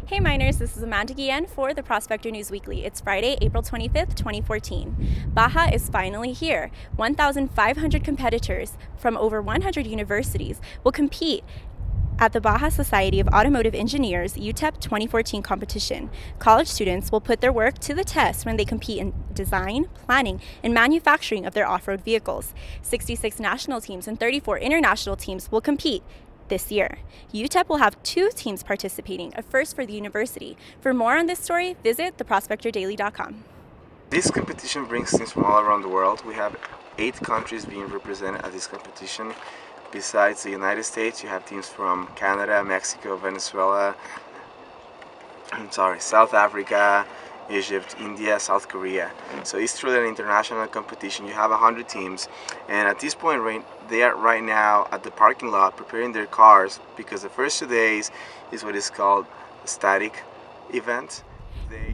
Hey miners, this is Amanda Guillen for the Prospector News Weekly. It's Friday, April 25th, 2014. Baja is finally here. 1,500 competitors from over 100 universities will compete at the Baja Society of Automotive Engineers UTEP 2014 competition. College students will put their work to the test when they compete in design, planning, and manufacturing of their off-road vehicles. 66 national teams and 34 international teams will compete this year. UTEP will have 2 teams participating, a first for the university. For more on this story, visit theprospectordaily.com. This competition brings teams from all around the world. We have 8 countries being represented at this competition. Besides the United States, you have teams from Canada, Mexico, Venezuela, South Africa, Egypt, India, South Korea. So it's truly an international competition. You have 100 teams, and at this point they are right now at the parking lot preparing their cars, because the first 2 days is what is called a static event.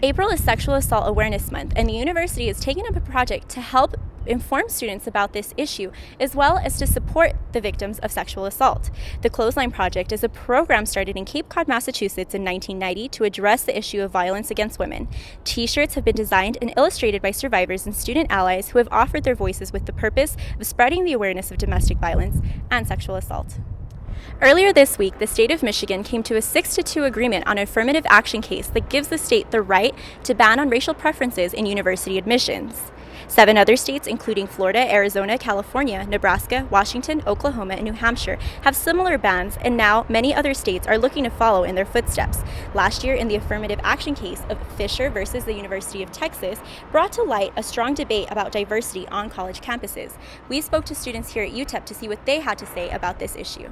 April is Sexual Assault Awareness Month, and the university is taking up a project to help inform students about this issue, as well as to support the victims of sexual assault. The Clothesline Project is a program started in Cape Cod, Massachusetts in 1990 to address the issue of violence against women. T-shirts have been designed and illustrated by survivors and student allies who have offered their voices with the purpose of spreading the awareness of domestic violence and sexual assault. Earlier this week, the state of Michigan came to a 6-2 agreement on an affirmative action case that gives the state the right to ban on racial preferences in university admissions. 7 other states, including Florida, Arizona, California, Nebraska, Washington, Oklahoma, and New Hampshire, have similar bans, and now many other states are looking to follow in their footsteps. Last year, in the affirmative action case of Fisher versus the University of Texas, brought to light a strong debate about diversity on college campuses. We spoke to students here at UTEP to see what they had to say about this issue.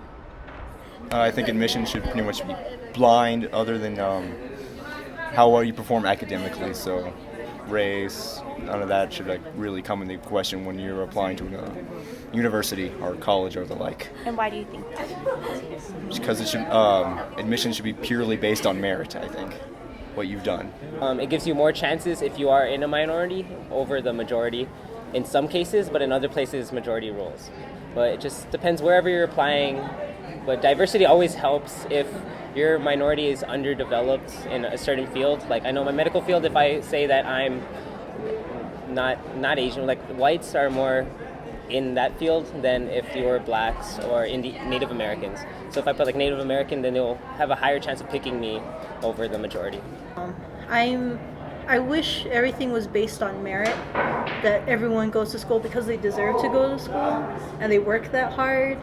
I think admission should pretty much be blind, other than how well you perform academically. So race, none of that should really come into question when you're applying to a university or college or the like. And why do you think that? Because it should admission should be purely based on merit, I think, what you've done. It gives you more chances if you are in a minority over the majority in some cases, but in other places majority rules. But it just depends wherever you're applying. But diversity always helps if your minority is underdeveloped in a certain field. Like I know my medical field, if I say that I'm not Asian, like whites are more in that field than if you're blacks or Native Americans. So if I put like Native American, then they'll have a higher chance of picking me over the majority. I wish everything was based on merit, that everyone goes to school because they deserve to go to school and they work that hard.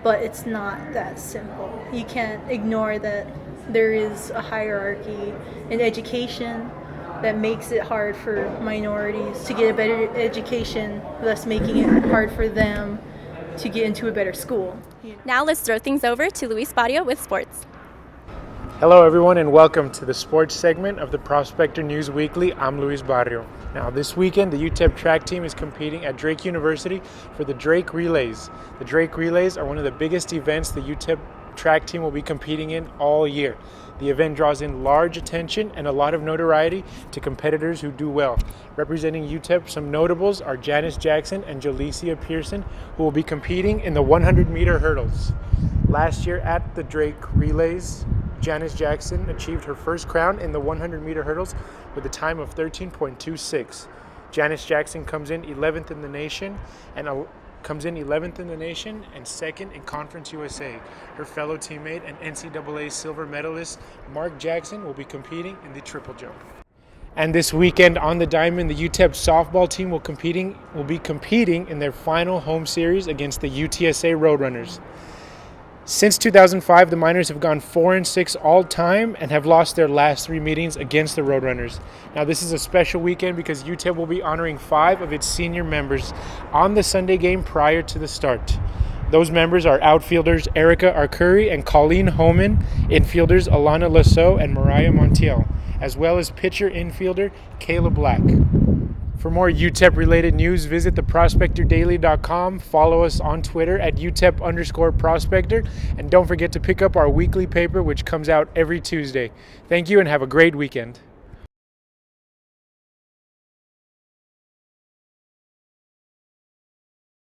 But it's not that simple. You can't ignore that there is a hierarchy in education that makes it hard for minorities to get a better education, thus making it hard for them to get into a better school. Now let's throw things over to Luis Barrio with sports. Hello everyone, and welcome to the sports segment of the Prospector News Weekly. I'm Luis Barrio. Now this weekend, the UTEP track team is competing at Drake University for the Drake Relays. The Drake Relays are one of the biggest events the UTEP track team will be competing in all year. The event draws in large attention and a lot of notoriety to competitors who do well. Representing UTEP, some notables are Janice Jackson and Jalecia Pearson, who will be competing in the 100-meter hurdles. Last year at the Drake Relays, Janice Jackson achieved her first crown in the 100-meter hurdles with a time of 13.26. Janice Jackson comes in 11th in the nation and second in Conference USA. Her fellow teammate and NCAA silver medalist Mark Jackson will be competing in the triple jump. And this weekend on the diamond, the UTEP softball team will be competing in their final home series against the UTSA Roadrunners. Since 2005, the Miners have gone 4-6 all time and have lost their last 3 meetings against the Roadrunners. Now, this is a special weekend because UTEP will be honoring 5 of its senior members on the Sunday game prior to the start. Those members are outfielders Erica Arcuri and Colleen Homan, infielders Alana Lasso and Mariah Montiel, as well as pitcher infielder Kayla Black. For more UTEP-related news, visit theprospectordaily.com, follow us on Twitter at UTEP_Prospector, and don't forget to pick up our weekly paper, which comes out every Tuesday. Thank you and have a great weekend.